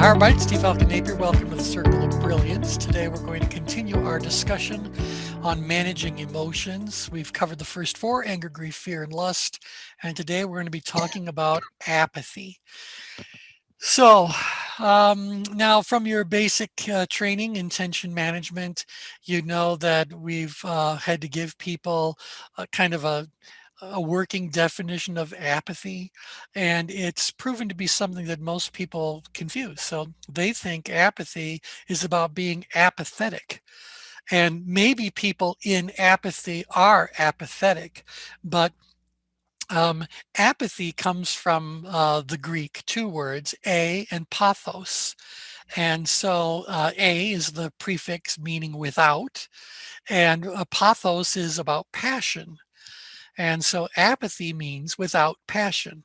Hi, everybody. Steve Falcon Napier. Welcome to the Circle of Brilliance. Today, we're going to continue our discussion on managing emotions. We've covered the first four: anger, grief, fear, and lust. And today, we're going to be talking about apathy. So, now from your basic training in tension management, you know that we've had to give people a kind of a working definition of apathy, and it's proven to be something that most people confuse. So they think apathy is about being apathetic, and maybe people in apathy are apathetic, but apathy comes from the Greek two words, a and pathos. And so a is the prefix meaning without, and pathos is about passion. And so apathy means without passion.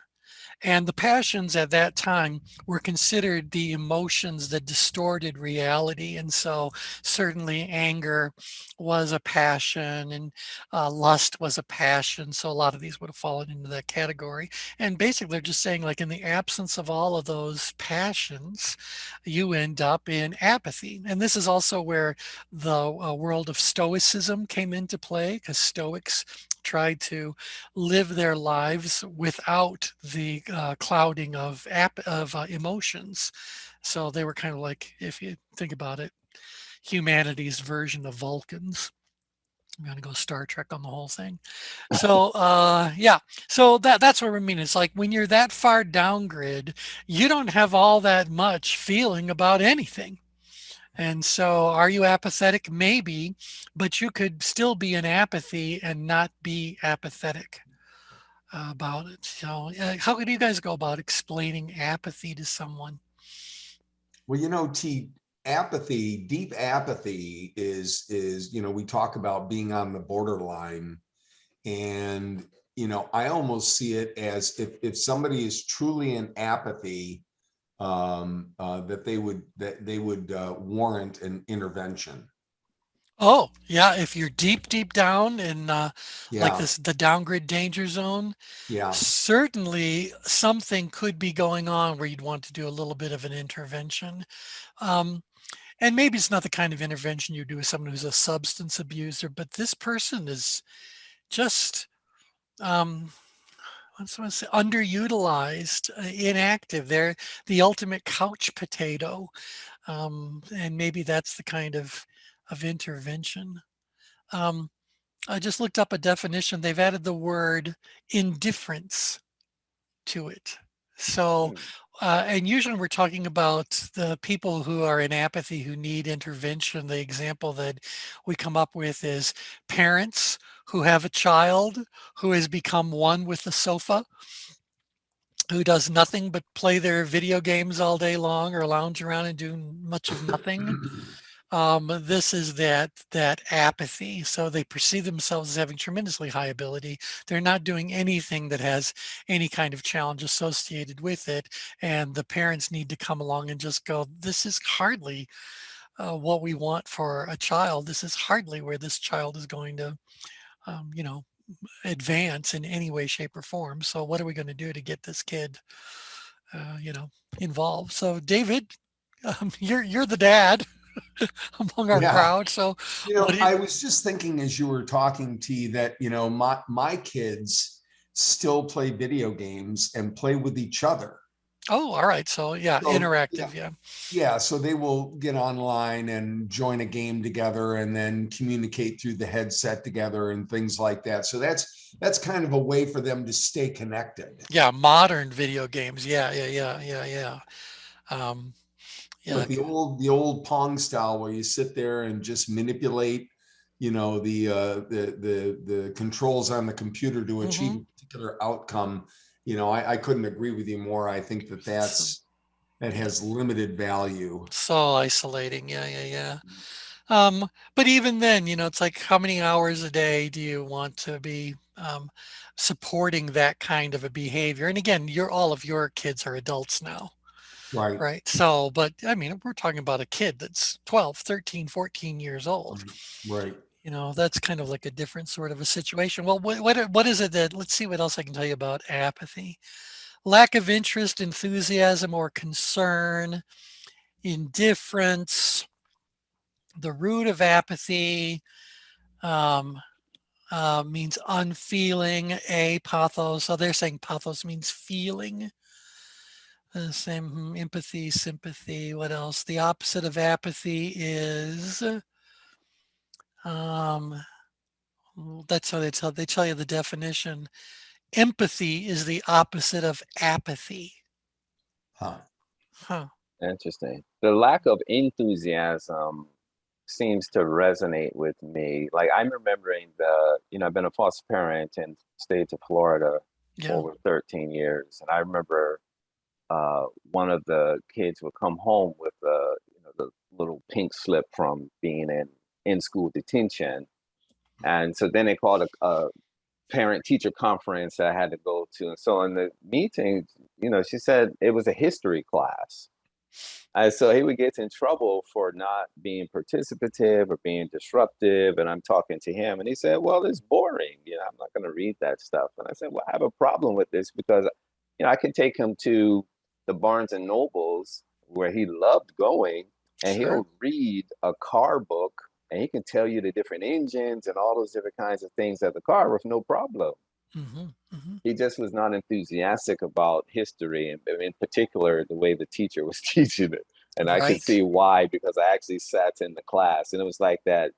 And the passions at that time were considered the emotions that distorted reality. And so certainly anger was a passion, and lust was a passion. So a lot of these would have fallen into that category. And basically, they're just saying, like, in the absence of all of those passions, you end up in apathy. And this is also where the world of Stoicism came into play, because Stoics tried to live their lives without the clouding of emotions. So they were kind of like, if you think about it, humanity's version of Vulcans. I'm going to go Star Trek on the whole thing. So yeah, so that's what I mean. It's like when you're that far down grid, you don't have all that much feeling about anything. And so, are you apathetic? Maybe, but you could still be in apathy and not be apathetic about it. So, how do you guys go about explaining apathy to someone? Well, apathy, deep apathy is, we talk about being on the borderline. And, I almost see it as if somebody is truly in apathy, that they would warrant an intervention. Oh, yeah, if you're deep, deep down in like Yeah, this, the downgrid danger zone, yeah. certainly something could be going on where you'd want to do a little bit of an intervention. Um, and maybe it's not the kind of intervention you do with someone who's a substance abuser, but this person is just um, what's I say, underutilized, inactive. They're the ultimate couch potato, and maybe that's the kind of intervention. Um, I just looked up a definition. They've added the word indifference to it. So, Hmm. and usually we're talking about the people who are in apathy who need intervention. The example that we come up with is parents who have a child who has become one with the sofa, who does nothing but play their video games all day long or lounge around and do much of nothing. This is that apathy. So they perceive themselves as having tremendously high ability. They're not doing anything that has any kind of challenge associated with it, and the parents need to come along and just go, "This is hardly what we want for a child. This is hardly where this child is going to, you know, advance in any way, shape, or form. So what are we going to do to get this kid, uh, you know, involved?" So David, you're the dad among our Yeah. crowd. So what do you? I was just thinking as you were talking, T, that, my kids still play video games and play with each other. Oh, all right. So yeah, So, yeah, interactive. Yeah. yeah, so they will get online and join a game together and then communicate through the headset together and things like that. So that's kind of a way for them to stay connected. Yeah. Modern video games. Yeah. Yeah. Yeah. Yeah. Yeah. Um, yeah. But the old Pong style where you sit there and just manipulate, the controls on the computer to achieve hmm a particular outcome. I couldn't agree with you more. I think that So, that yeah. has limited value. So isolating. Yeah. Yeah. Yeah. But even then, it's like how many hours a day do you want to be supporting that kind of a behavior? And again, all of your kids are adults now, Right. right? So, but I mean, we're talking about a kid that's 12, 13, 14 years old. Right. That's kind of like a different sort of a situation. Well, what is it that, let's see what else I can tell you about apathy. Lack of interest, enthusiasm, or concern. indifference, the root of apathy um, means unfeeling, pathos. So they're saying pathos means feeling. Same empathy, sympathy. What else? The opposite of apathy is um, that's how they tell you the definition. Empathy is the opposite of apathy. Huh. Huh. Interesting. The lack of enthusiasm seems to resonate with me. Like I'm remembering I've been a foster parent and stayed to Florida for Yeah. over 13 years. And I remember one of the kids would come home with the little pink slip from being in school detention. And so then they called a parent teacher conference that I had to go to. And so in the meeting, she said it was a history class. And so he would get in trouble for not being participative or being disruptive. And I'm talking to him and he said, well, it's boring. I'm not going to read that stuff. And I said, well, I have a problem with this because, I can take him to the Barnes and Nobles where he loved going and Sure. he'll read a car book and he can tell you the different engines and all those different kinds of things of the car with no problem. He just was not enthusiastic about history, and in particular, the way the teacher was teaching it. And I could Right. see why, because I actually sat in the class and it was like that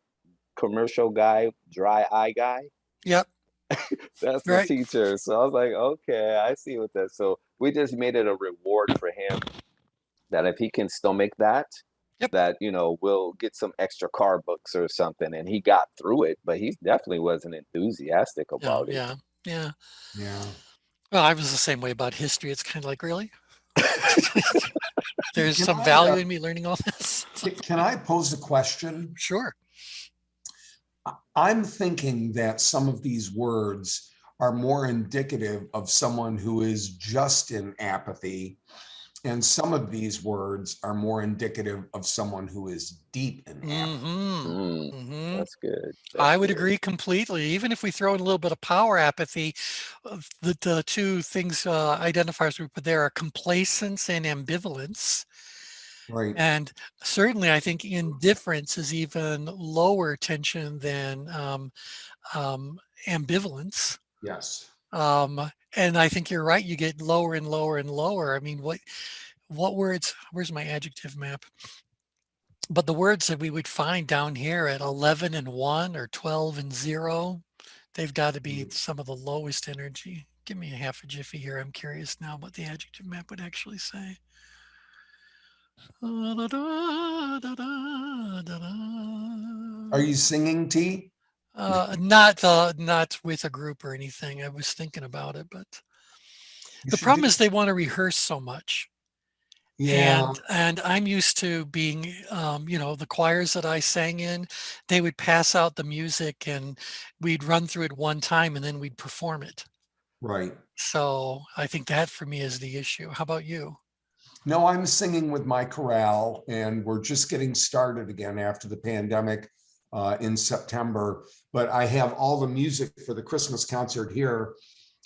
commercial guy, dry eye guy. Yep. That's the Right. teacher. So I was like, okay, I see what that. So we just made it a reward for him that if he can stomach that, Yep. that we'll get some extra car books or something. And he got through it, but he definitely wasn't enthusiastic Yeah. about it. Yeah. Yeah. Yeah. Well, I was the same way about history. It's kind of like, really? There's Can some I, value in me learning all this. can I pose a question? Sure. I'm thinking that some of these words are more indicative of someone who is just in apathy, and some of these words are more indicative of someone who is deep in apathy. That's good. I That's would good. agree completely. Even if we throw in a little bit of power apathy, the two things identifiers we put there are complacence and ambivalence. Right. And certainly, I think indifference is even lower tension than ambivalence. Yes. And I think you're right. You get lower and lower and lower. I mean, what words? Where's my adjective map? But the words that we would find down here at 11 and 1 or 12 and 0, they've got to be some of the lowest energy. Give me a half a jiffy here. I'm curious now what the adjective map would actually say. Are you singing, T? Not with a group or anything. I was thinking about it, but You the should problem do. is they want to rehearse so much. Yeah. And I'm used to being, the choirs that I sang in, they would pass out the music and we'd run through it one time and then we'd perform it. Right. So I think that for me is the issue. How about you? No, I'm singing with my chorale, and we're just getting started again after the pandemic in September. But I have all the music for the Christmas concert here,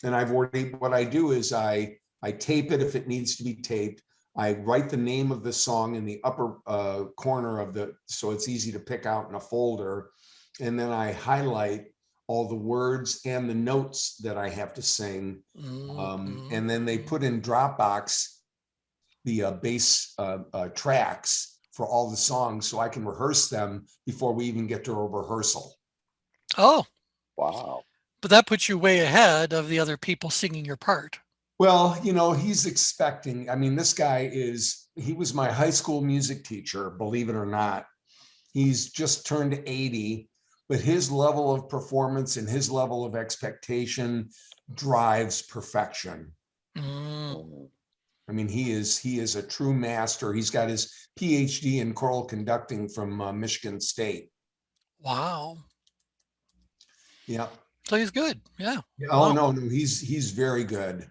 and I've already. What I do is I tape it if it needs to be taped. I write the name of the song in the upper corner of so it's easy to pick out in a folder, and then I highlight all the words and the notes that I have to sing, and then they put in Dropbox the bass tracks for all the songs so I can rehearse them before we even get to a rehearsal. Oh, Wow. but that puts you way ahead of the other people singing your part. Well, he's expecting, I mean, this guy he was my high school music teacher, believe it or not. He's just turned 80, but his level of performance and his level of expectation drives perfection. I mean, he is a true master. He's got his PhD in choral conducting from Michigan State. Wow. Yeah. So he's good. Yeah. Oh, wow. no, he's very good.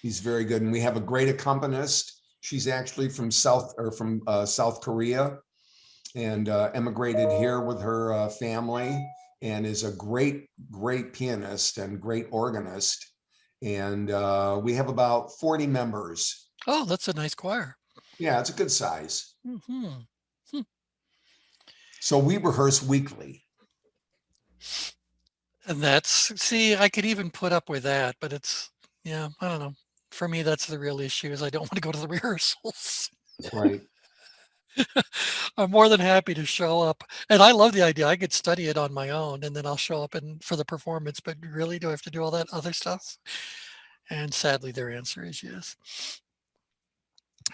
He's very good. And we have a great accompanist. She's actually from South Korea and emigrated here with her family and is a great pianist and great organist. And we have about 40 members. Oh, that's a nice choir. Yeah, it's a good size. Hmm. So we rehearse weekly. And see, I could even put up with that, but yeah, I don't know. For me, that's the real issue is I don't want to go to the rehearsals. Right. I'm more than happy to show up. And I love the idea. I could study it on my own and then I'll show up for the performance, but really do I have to do all that other stuff? And sadly, their answer is yes.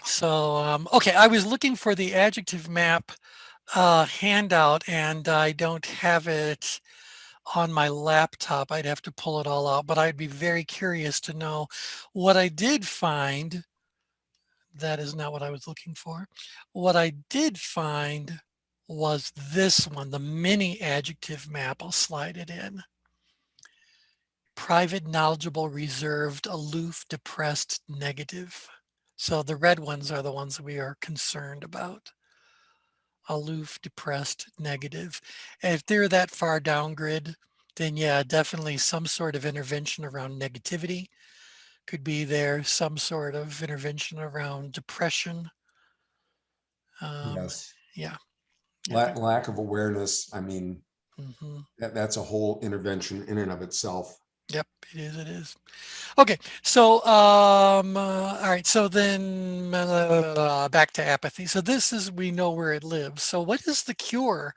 So, okay, I was looking for the adjective map handout and I don't have it on my laptop. I'd have to pull it all out, but I'd be very curious to know what I did find. That is not what I was looking for. What I did find was this one, the mini adjective map. I'll slide it in. Private, knowledgeable, reserved, aloof, depressed, negative. So the red ones are the ones we are concerned about. Aloof, depressed, negative. And if they're that far down grid, then yeah, definitely some sort of intervention around negativity could be there, some sort of intervention around depression. Yes. Yeah. Lack of awareness. I mean, Hmm. that's a whole intervention in and of itself. Yep, it is. It is. Okay, so all right. So then back to apathy. So this is we know where it lives. So what is the cure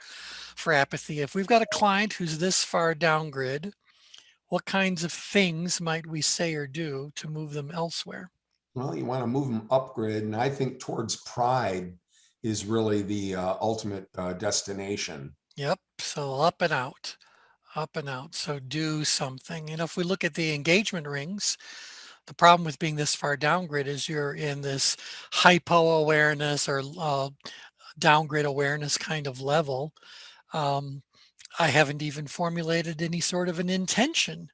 for apathy? If we've got a client who's this far down grid, what kinds of things might we say or do to move them elsewhere? Well, you want to move them up grid, and I think towards pride is really the ultimate destination. Yep. So up and out, up and out. So do something. And if we look at the engagement rings, the problem with being this far down grid is you're in this hypo awareness or down grid awareness kind of level. Um, I haven't even formulated any sort of an intention.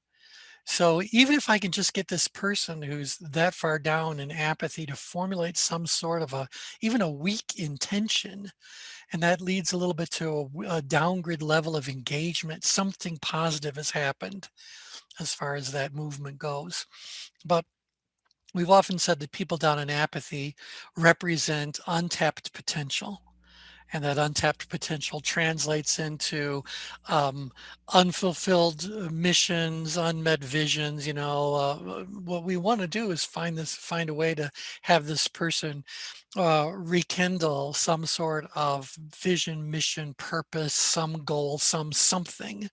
So even if I can just get this person who's that far down in apathy to formulate some sort of even a weak intention, and that leads a little bit to a downgrade level of engagement, something positive has happened as far as that movement goes. But we've often said that people down in apathy represent untapped potential. And that untapped potential translates into unfulfilled missions, unmet visions. What we want to do is find a way to have this person rekindle some sort of vision, mission, purpose, some goal, something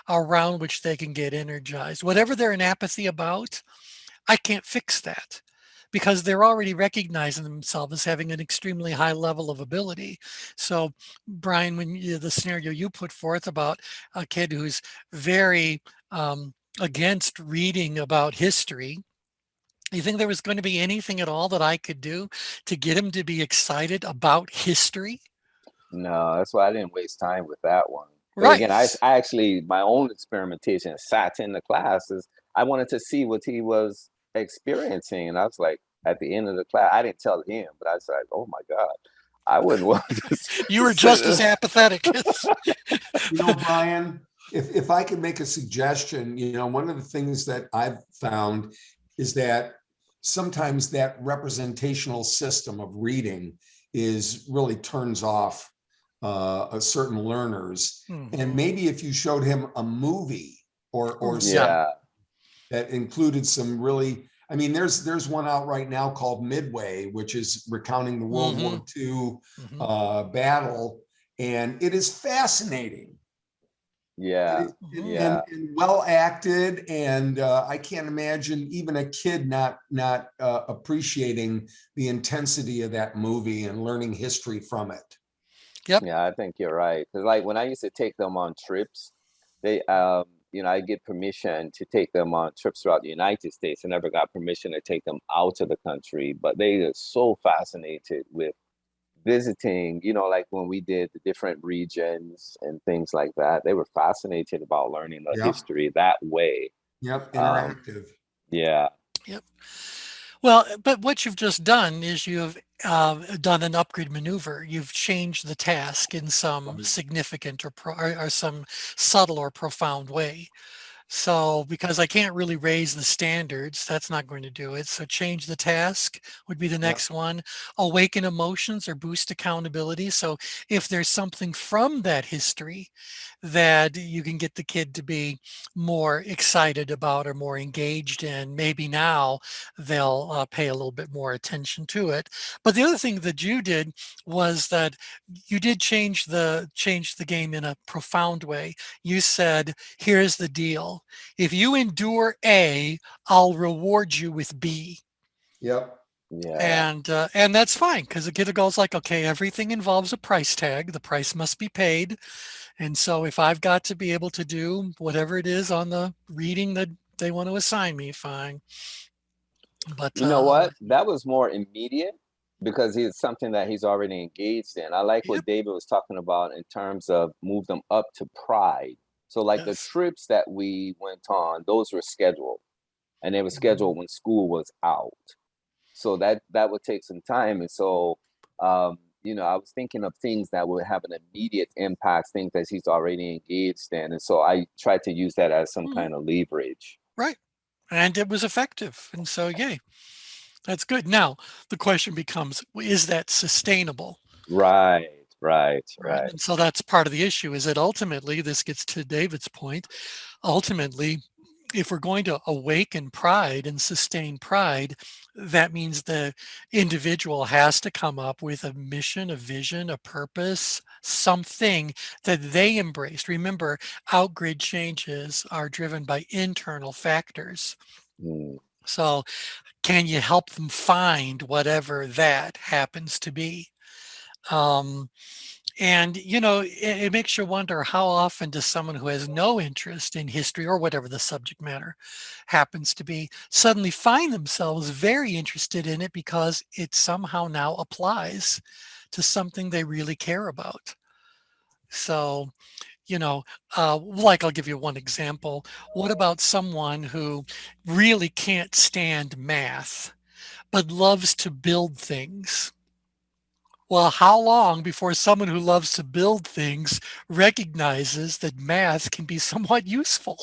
around which they can get energized. Whatever they're in apathy about, I can't fix that because they're already recognizing themselves as having an extremely high level of ability. So, Brian, the scenario you put forth about a kid who's very against reading about history, you think there was going to be anything at all that I could do to get him to be excited about history? No, that's why I didn't waste time with that one. Because Right. again, I actually, my own experimentation sat in the classes. I wanted to see what he was experiencing. And I was like, at the end of the class, I didn't tell him, but I was like, oh my God, I wouldn't want to You were sit. just as apathetic. Brian, if I could make a suggestion, one of the things that I've found is that sometimes that representational system of reading really turns off a certain learners. And maybe if you showed him a movie or Yeah. that included some really, I mean, there's one out right now called Midway, which is recounting the World War II battle, and it is fascinating. Yeah. And well acted, and I can't imagine even a kid not appreciating the intensity of that movie and learning history from it. Yep. Yeah, I think you're right. Because like when I used to take them on trips, they I get permission to take them on trips throughout the United States. I never got permission to take them out of the country, but they are so fascinated with visiting, like when we did the different regions and things like that. They were fascinated about learning the history that way. Yep, interactive. Yeah. Yep. Well, but what you've just done is you've done an upgrade maneuver. You've changed the task in some significant or some subtle or profound way. So, because I can't really raise the standards, that's not going to do it. So, change the task would be the Yeah. next one. Awaken emotions or boost accountability. So, if there's something from that history that you can get the kid to be more excited about or more engaged in, maybe now they'll pay a little bit more attention to it. But the other thing that you did was that you did change the game in a profound way. You said, here's the deal. If you endure A, I'll reward you with B. Yep. Yeah. And that's fine because the kid goes like, okay, everything involves a price tag. The price must be paid. And so if I've got to be able to do whatever it is on the reading that they want to assign me, fine. But You know what? That was more immediate because it's something that he's already engaged in. I like yep, what David was talking about in terms of move them up to pride. So like the yes. trips that we went on, those were scheduled and they were Mhm. scheduled when school was out. So that would take some time. And so I was thinking of things that would have an immediate impact, things that he's already engaged in. And so I tried to use that as some Mhm. kind of leverage. Right. And it was effective. And so, yay, that's good. Now, the question becomes, is that sustainable? Right, right, Right. right. And so that's part of the issue is that ultimately, this gets to David's point. Ultimately, if we're going to awaken pride and sustain pride, that means the individual has to come up with a mission, a vision, a purpose, something that they embrace. Remember, outgrid changes are driven by internal factors. Mm, So, can you help them find whatever that happens to be? Um, and, it makes you wonder how often does someone who has no interest in history or whatever the subject matter happens to be suddenly find themselves very interested in it because it somehow now applies to something they really care about. So, like I'll give you one example. What about someone who really can't stand math, but loves to build things? Well, how long before someone who loves to build things recognizes that math can be somewhat useful,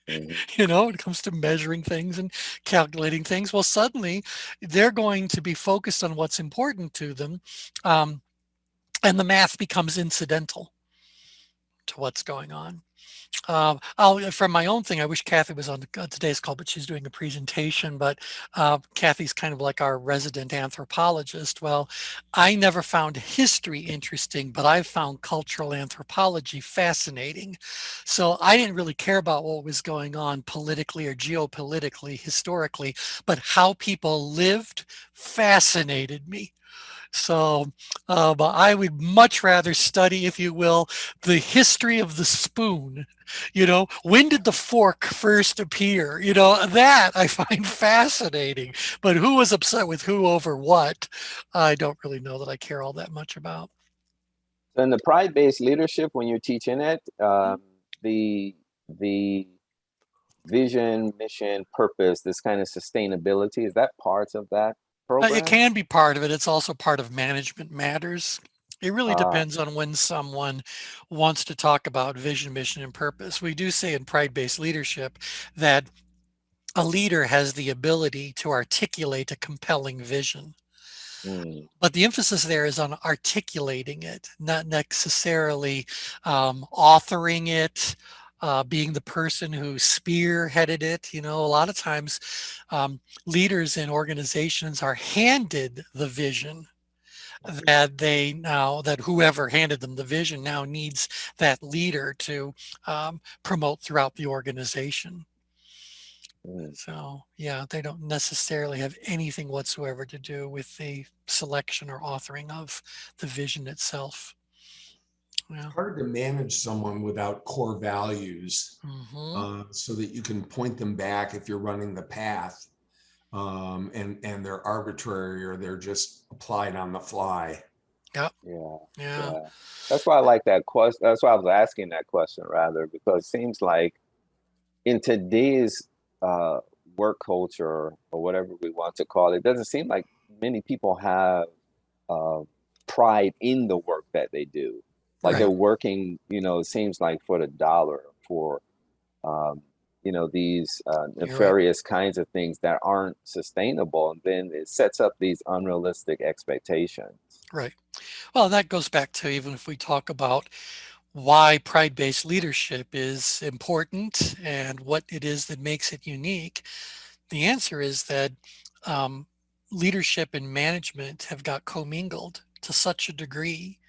mhm, when it comes to measuring things and calculating things? Well, suddenly they're going to be focused on what's important to them, um, and the math becomes incidental to what's going on. From my own thing, I wish Kathy was on today's call, but she's doing a presentation. But Kathy's kind of like our resident anthropologist. Well, I never found history interesting, but I found cultural anthropology fascinating. So I didn't really care about what was going on politically or geopolitically, historically, but how people lived fascinated me. So but I would much rather study, if you will, the history of the spoon. When did the fork first appear? That I find fascinating. But who was upset with who over what? I don't really know that I care all that much about. So in the pride-based leadership, when you're teaching it, the vision, mission, purpose, this kind of sustainability, is that part of that It program? can be part of it. It's also part of management matters. It really Ah, depends on when someone wants to talk about vision, mission, and purpose. We do say in pride based leadership that a leader has the ability to articulate a compelling vision. mm, But the emphasis there is on articulating it, not necessarily authoring it, being the person who spearheaded it. A lot of times leaders in organizations are handed the vision that whoever handed them the vision now needs that leader to promote throughout the organization. mm. So, yeah, they don't necessarily have anything whatsoever to do with the selection or authoring of the vision itself. Yeah. Hard to manage someone without core values, Hmm. so that you can point them back if you're running the path, and they're arbitrary or they're just applied on the fly. Yep. Yeah, Yeah. yeah. That's why I like that question. That's why I was asking that question rather, because it seems like in today's uh, work culture or whatever we want to call it, doesn't seem like many people have uh, pride in the work that they do. Like Right. they're working, it seems like for the dollar, for um, these You're right. nefarious kinds of things that aren't sustainable, and then it sets up these unrealistic expectations. Right. Well, that goes back to even if we talk about why pride-based leadership is important and what it is that makes it unique. The answer is that um, leadership and management have got commingled to such a degree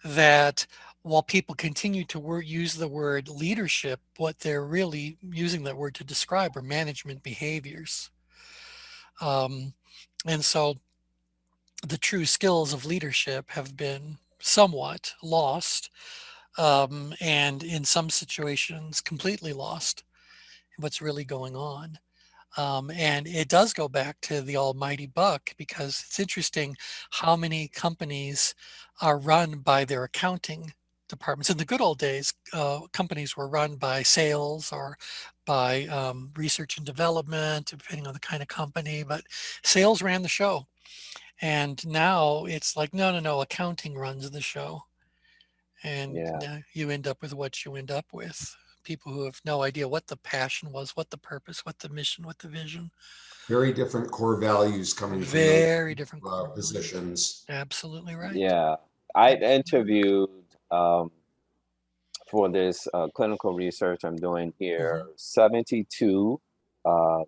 that while people continue to use the word leadership, what they're really using that word to describe are management behaviors. And so the true skills of leadership have been somewhat lost, and in some situations completely lost what's really going on. And it does go back to the almighty buck, because it's interesting how many companies are run by their accounting departments. In the good old days, companies were run by sales or by research and development, depending on the kind of company, but sales ran the show. And now it's like, no, no, no, accounting runs the show. And Yeah. now you end up with what you end up with. People who have no idea what the passion was, what the purpose, what the mission, what the vision. Very different core values coming from those Very different core values. positions. Absolutely right. Yeah. I interviewed for this clinical research I'm doing here, 72 uh,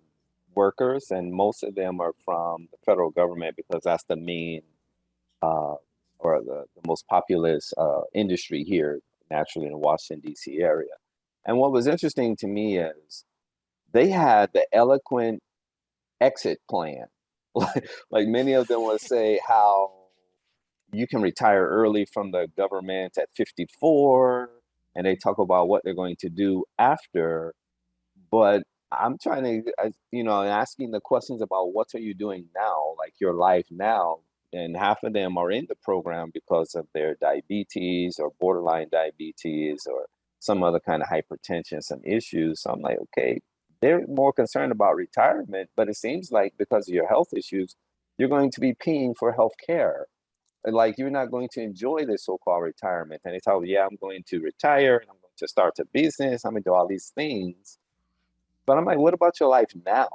workers, and most of them are from the federal government because that's the main or the most populous industry here, naturally, in the Washington, D.C. area. And what was interesting to me is they had the eloquent exit plan. Like many of them would say how you can retire early from the government at 54, and they talk about what they're going to do after. But I'm trying to, asking the questions about what are you doing now, like your life now. And half of them are in the program because of their diabetes or borderline diabetes or some other kind of hypertension, some issues. So I'm like, okay, they're more concerned about retirement, but it seems like because of your health issues, you're going to be paying for health care. Like you're not going to enjoy this so-called retirement. And they tell you, yeah, I'm going to retire and I'm going to start a business. I'm going to do all these things. But I'm like, what about your life now?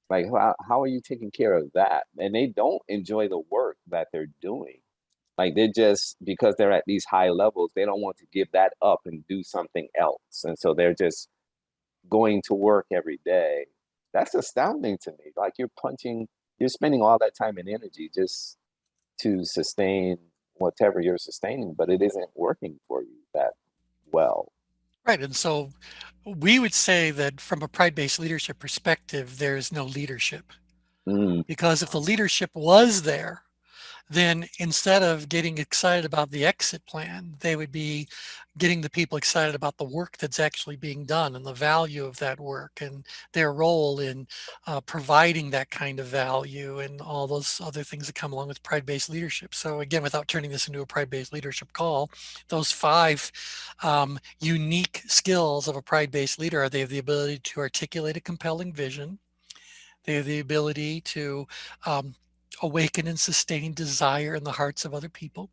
Like, how are you taking care of that? And they don't enjoy the work that they're doing. Like, they're just, because they're at these high levels, they don't want to give that up and do something else. And so they're just going to work every day. That's astounding to me. Like, you're spending all that time and energy just to sustain whatever you're sustaining, but it isn't working for you that well. Right. And so we would say that from a pride-based leadership perspective, there's no leadership. Mm, Because if the leadership was there, then instead of getting excited about the exit plan, they would be getting the people excited about the work that's actually being done and the value of that work and their role in providing that kind of value and all those other things that come along with pride-based leadership. So again, without turning this into a pride-based leadership call, those five unique skills of a pride-based leader are: they have the ability to articulate a compelling vision, they have the ability to awaken and sustain desire in the hearts of other people.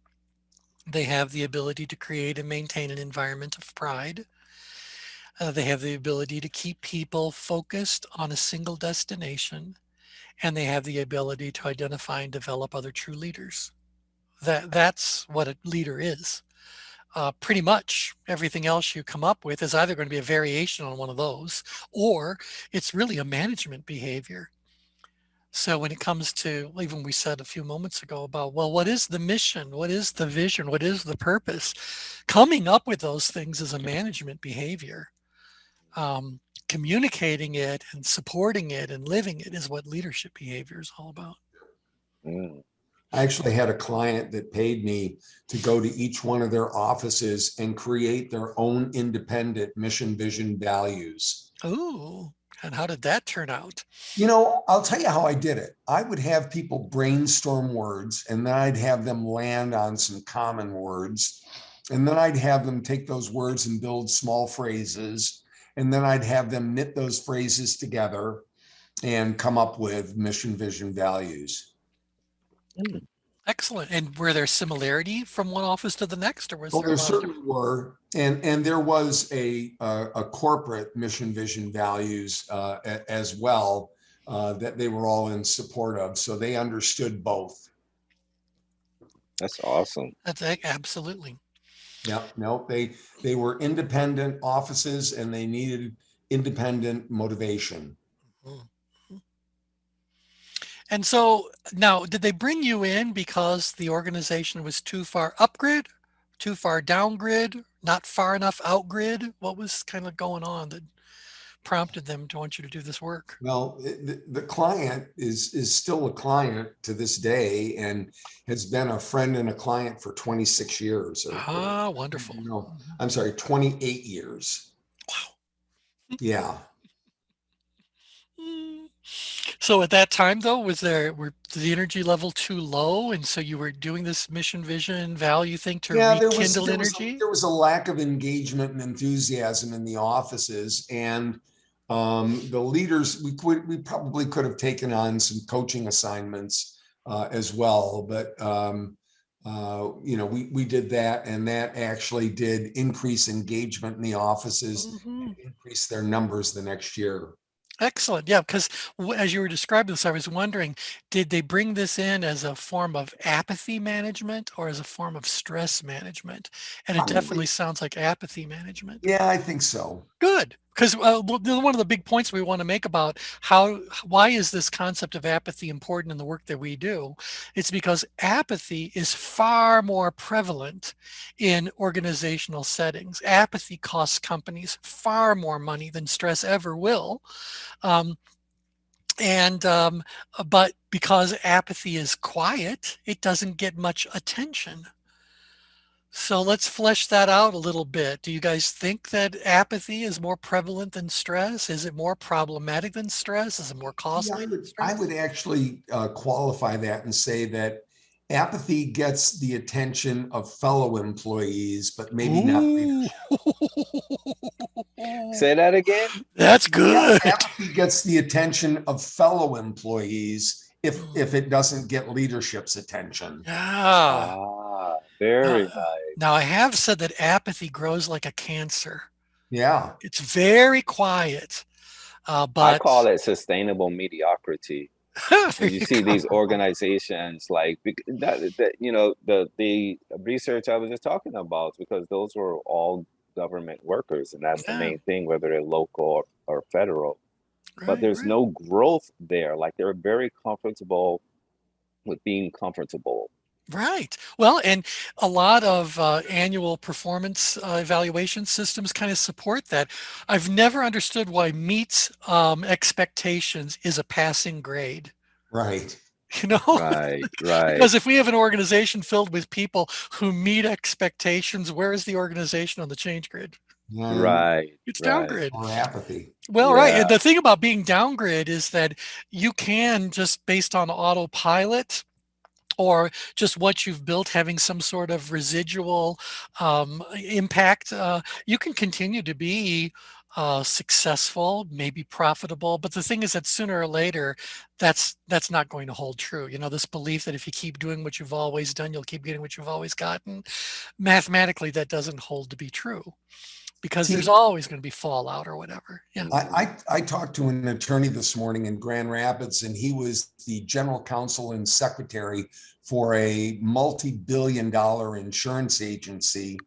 They have the ability to create and maintain an environment of pride. They have the ability to keep people focused on a single destination. And they have the ability to identify and develop other true leaders. That's what a leader is. Pretty much everything else you come up with is either going to be a variation on one of those, or it's really a management behavior. So when it comes to, even we said a few moments ago about, well, what is the mission? What is the vision? What is the purpose? Coming up with those things is a management behavior. Communicating it and supporting it and living it is what leadership behavior is all about. mm. I actually had a client that paid me to go to each one of their offices and create their own independent mission, vision, values. Ooh, and how did that turn out? I'll tell you how I did it. I would have people brainstorm words, and then I'd have them land on some common words. And then I'd have them take those words and build small phrases. And then I'd have them knit those phrases together and come up with mission, vision, values. Excellent. And were there similarity from one office to the next, or was Well, there a there lot of certainly were, and there was a corporate mission, vision, values as well that they were all in support of. So they understood both. That's awesome. Absolutely. Yeah, no, they were independent offices and they needed independent motivation. Mhm. And so now, did they bring you in because the organization was too far upgrid, too far downgrid, not far enough outgrid? What was kind of going on that prompted them to want you to do this work? Well, the client is still a client to this day and has been a friend and a client for 26 years or Ah, wonderful. no, I'm sorry, 28 years. Wow. Yeah. Mm. So at that time, though, were the energy level too low, and so you were doing this mission, vision, value thing to Yeah, rekindle energy? there was a lack of engagement and enthusiasm in the offices, and the leaders we probably could have taken on some coaching assignments as well, but we did that, and that actually did increase engagement in the offices Mhm. and increase their numbers the next year. Excellent. Yeah, because as you were describing this, I was wondering, did they bring this in as a form of apathy management or as a form of stress management? And it definitely Probably, sounds like apathy management. yeah, I think so. Good, because one of the big points we want to make about why is this concept of apathy important in the work that we do? It's because apathy is far more prevalent in organizational settings. Apathy costs companies far more money than stress ever will. Um, and but because apathy is quiet, it doesn't get much attention. So let's flesh that out a little bit. Do you guys think that apathy is more prevalent than stress? Is it more problematic than stress? Is it more Yeah, costly than I stress? would actually qualify that and say that apathy gets the attention of fellow employees, but maybe not Ooh, leadership. Say that again. that's good. Apathy gets the attention of fellow employees if Mm, it doesn't get leadership's attention. yeah. Ah, Now, very nice. now I have said that apathy grows like a cancer. Yeah, It's very quiet, I call but it sustainable mediocrity. there When you you see go. these organizations like the research I was just talking about, because those were all government workers, and that's the Yeah, main thing, whether they're local or federal. But right, there's right. no growth there. Like they're very comfortable with being comfortable. Right. Well, and a lot of annual performance evaluation systems kind of support that. I've never understood why meets expectations is a passing grade. right. You know, Right, right. because if we have an organization filled with people who meet expectations, where is the organization on the change grid? And Right, It's right. downgrid. or apathy. Well, right. And Yeah. the thing about being downgrid is that you can just based on autopilot or just what you've built having some sort of residual impact, you can continue to be successful, maybe profitable. But the thing is that sooner or later, that's not going to hold true. You know, this belief that if you keep doing what you've always done, you'll keep getting what you've always gotten. Mathematically, that doesn't hold to be true because there's See, always going to be fallout or whatever. Yeah. Mhm. I talked to an attorney this morning in Grand Rapids, and he was the general counsel and secretary for a multi-billion-dollar insurance agency.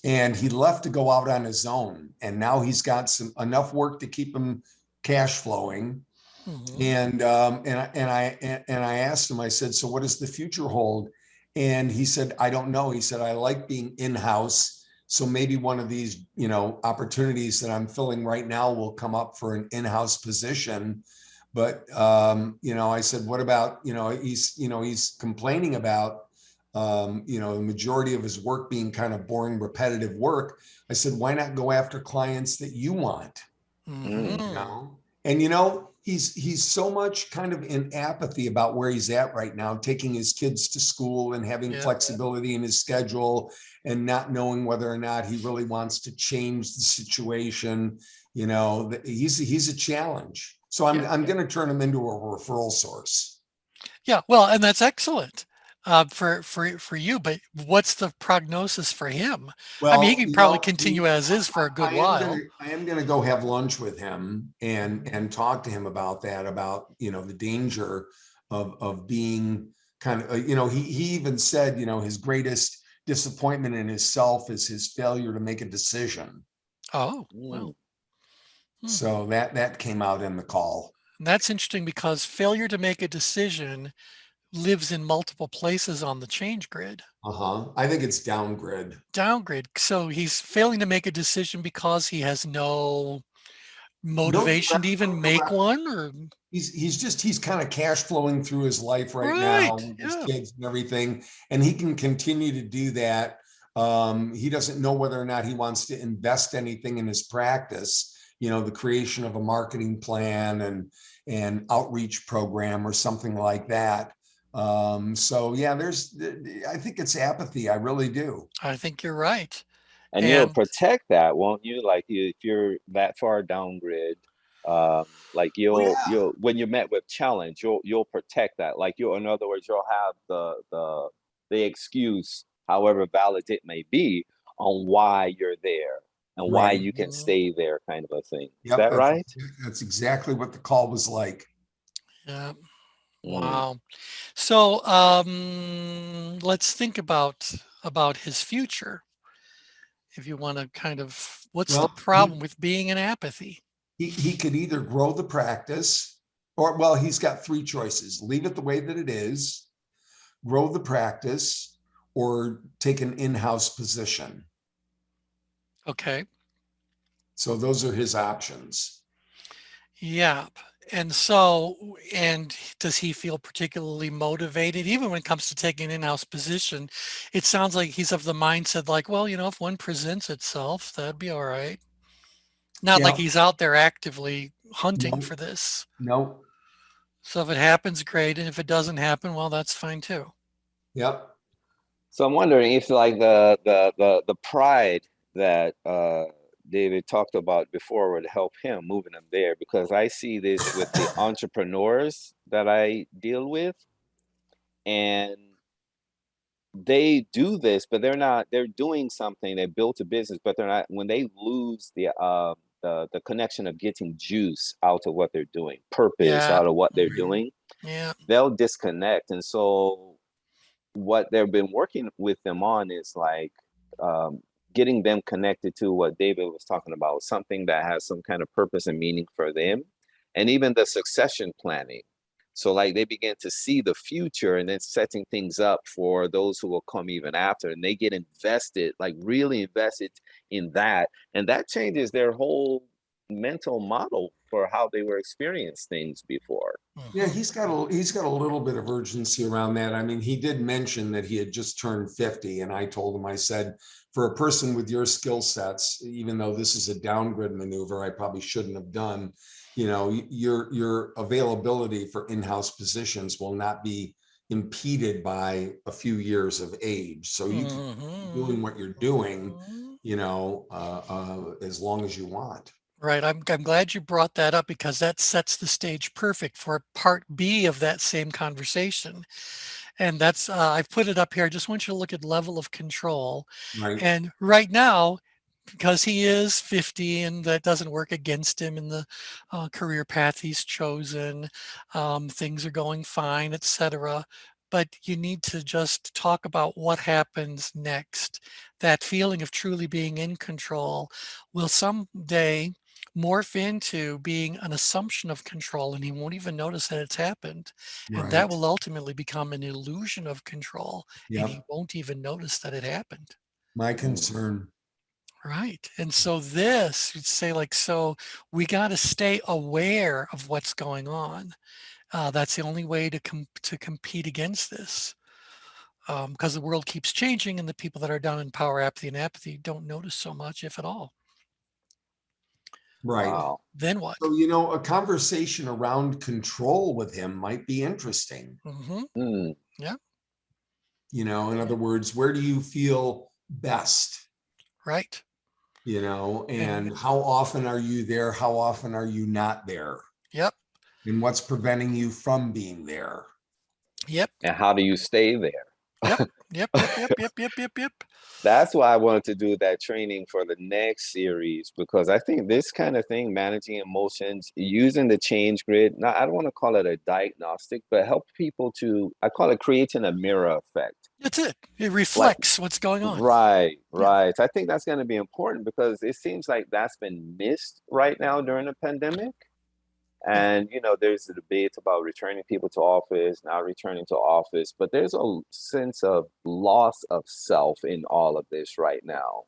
And he left to go out on his own. And now he's got some enough work to keep him cash flowing. Hmm. And I asked him, I said, so what does the future hold? And he said, I don't know. He said, I like being in-house. So maybe one of these, opportunities that I'm filling right now will come up for an in-house position. But I said, what about, he's complaining about the majority of his work being kind of boring, repetitive work. I said, why not go after clients that you want? Mm. You Hmm. know, and he's so much kind of in apathy about where he's at right now, taking his kids to school and having Yeah. flexibility in his schedule and not knowing whether or not he really wants to change the situation. He's a challenge. So I'm Yeah. I'm going to turn him into a referral source. Yeah. Well, and that's excellent. for you, but what's the prognosis for him? I mean, he Well, can probably continue as is for a good while. I am gonna go have lunch with him and talk to him about that, about, the danger of being kind of, he even said, his greatest disappointment in himself is his failure to make a decision. Oh, Mm. well, hmm. So that came out in the call. And that's interesting because failure to make a decision lives in multiple places on the change grid. Uh-huh. I think it's downgrid. Downgrid. So he's failing to make a decision because he has no No, motivation to even make one, or he's kind of cash flowing through his life right now right. with his Yeah. kids and everything, and he can continue to do that. He doesn't know whether or not he wants to invest anything in his practice, the creation of a marketing plan and outreach program or something like that. So yeah, I think it's apathy. I really do. I think you're right. And you'll And protect that, won't you? Like if you're that far down grid, like Oh yeah. you'll when you're met with challenge, you'll protect that. Like you'll, in other words, you'll have the excuse, however valid it may be, on why you're there and why Right. you can mm, stay there, kind of a thing. Is Yep. that right? That's exactly what the call was like. yeah, Mm. wow. So let's think about his future. If you want to kind of, what's the Well, problem with being in apathy? he could either grow the practice, or well, he's got three choices: leave it the way that it is, grow the practice, or take an in-house position. Okay. So those are his options. Yeah. And does he feel particularly motivated, even when it comes to taking an in-house position? It sounds like he's of the mindset like, well, if one presents itself, that'd be all right. Not like Yeah. he's out there actively hunting No. for this. No. So if it happens, great. And if it doesn't happen, well, that's fine too. Yep. So I'm wondering if like the pride that David talked about before would help him moving him there, because I see this with the entrepreneurs that I deal with, and they do this, but they're doing something. They built a business, but they're not, when they lose the connection of getting juice out of what they're doing, purpose Yeah. out of what they're Mhm. doing, Yeah. they'll disconnect. And so what they've been working with them on is like um, getting them connected to what David was talking about, something that has some kind of purpose and meaning for them, and even the succession planning. So like they begin to see the future and then setting things up for those who will come even after, and they get invested, like really invested in that, and that changes their whole mental model for how they were experiencing things before. Yeah, Mhm. he's got a little bit of urgency around that. I mean, he did mention that he had just turned 50, and I told him, I said, for a person with your skill sets, even though this is a downgrade maneuver, I probably shouldn't have done. Your availability for in-house positions will not be impeded by a few years of age. So you can keep Mhm. doing what you're doing, Mhm. as long as you want. Right. I'm glad you brought that up because that sets the stage perfect for part B of that same conversation. And that's, I've put it up here. I just want you to look at level of control. Right. And right now, because he is 50 and that doesn't work against him in the career path he's chosen, things are going fine, etc. But you need to just talk about what happens next. That feeling of truly being in control will someday morph into being an assumption of control, and he won't even notice that it's happened. And that Right. will ultimately become an illusion of control, and he Yep. won't even notice that it happened. My Mm. concern. Right. And so this, you'd say like, so we got to stay aware of what's going on. That's the only way to compete against this. Because the world keeps changing and the people that are down in power apathy and apathy don't notice so much, if at all. Right. Wow. Then what? So, a conversation around control with him might be interesting. Hmm. Mm. Yeah. In other words, where do you feel best? Right. And And how often are you there? How often are you not there? yep. And what's preventing you from being there? Yep. And how do you stay there? Yep. Yep. That's why I wanted to do that training for the next series, because I think this kind of thing, managing emotions, using the change grid, now I don't want to call it a diagnostic, but help people to, I call it creating a mirror effect. That's it. It Like, reflects what's going on. right, Yeah. right. I think that's going to be important because it seems like that's been missed right now during the pandemic. Yeah. And there's a debate about returning people to office, not returning to office, but there's a sense of loss of self in all of this right now.